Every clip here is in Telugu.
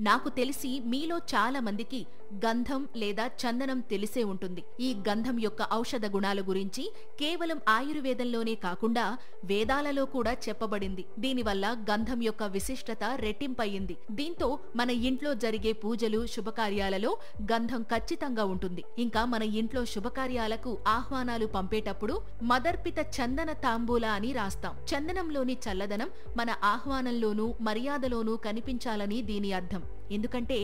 నాకు తెలిసి మీలో చాలా మందికి గంధం లేదా చందనం తెలిసే ఉంటుంది. ఈ గంధం యొక్క ఔషధ గుణాల గురించి కేవలం ఆయుర్వేదంలోనే కాకుండా వేదాలలో కూడా చెప్పబడింది. దీనివల్ల గంధం యొక్క విశిష్టత రెట్టింపయ్యింది. దీంతో మన ఇంట్లో జరిగే పూజలు, శుభకార్యాలలో గంధం ఖచ్చితంగా ఉంటుంది. ఇంకా మన ఇంట్లో శుభకార్యాలకు ఆహ్వానాలు పంపేటప్పుడు మదర్పిత చందన తాంబూల అని రాస్తాం. చందనంలోని చల్లదనం మన ఆహ్వానంలోనూ మర్యాదలోనూ కనిపించాలని దీని అర్థం. ఎందుకంటే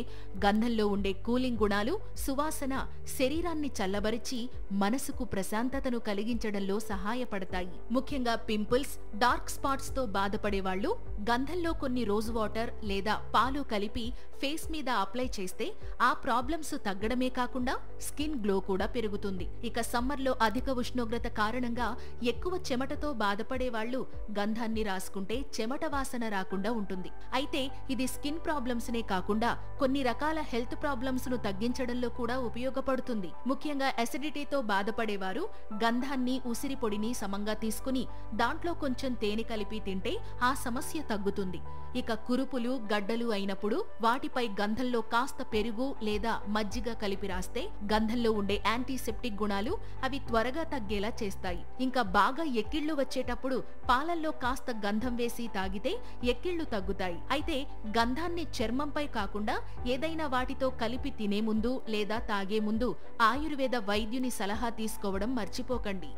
గంధంలో ఉండే కూలింగ్ గుణాలు, సువాసన శరీరాన్ని చల్లబరిచి మనసుకు ప్రశాంతతను కలిగించడంలో సహాయపడతాయి. ముఖ్యంగా పింపుల్స్, డార్క్ స్పాట్స్ తో బాధపడేవాళ్లు గంధంలో కొన్ని రోజ్ వాటర్ లేదా పాలు కలిపి ఫేస్ మీద అప్లై చేస్తే ఆ ప్రాబ్లమ్స్ తగ్గడమే కాకుండా స్కిన్ గ్లో కూడా పెరుగుతుంది. ఇక సమ్మర్లో అధిక ఉష్ణోగ్రత కారణంగా ఎక్కువ చెమటతో బాధపడేవాళ్లు గంధాన్ని రాసుకుంటే చెమట వాసన రాకుండా ఉంటుంది. అయితే ఇది స్కిన్ ప్రాబ్లమ్స్ నే కాకుండా కొన్ని రకాల హెల్త్ ప్రాబ్లమ్స్ ను తగ్గించడంలో కూడా ఉపయోగపడుతుంది. ముఖ్యంగా అసిడిటీతో బాధపడేవారు గంధాన్ని, ఉసిరి పొడిని సమంగా తీసుకుని దాంట్లో కొంచెం తేనె కలిపి తింటే ఆ సమస్య తగ్గుతుంది. ఇక కురుపులు, గడ్డలు అయినప్పుడు వాటిపై గంధంలో కాస్త పెరుగు లేదా మజ్జిగ కలిపి రాస్తే గంధంలో ఉండే యాంటీసెప్టిక్ గుణాలు అవి త్వరగా తగ్గేలా చేస్తాయి. ఇంకా బాగా ఎక్కిళ్లు వచ్చేటప్పుడు పాలల్లో కాస్త గంధం వేసి తాగితే ఎక్కిళ్లు తగ్గుతాయి. అయితే గంధాన్ని చర్మంపై కాకుండా ఏదైనా వాటితో కలిపి తినే ముందు లేదా తాగే ముందు ఆయుర్వేద వైద్యుని సలహా తీసుకోవడం మర్చిపోకండి.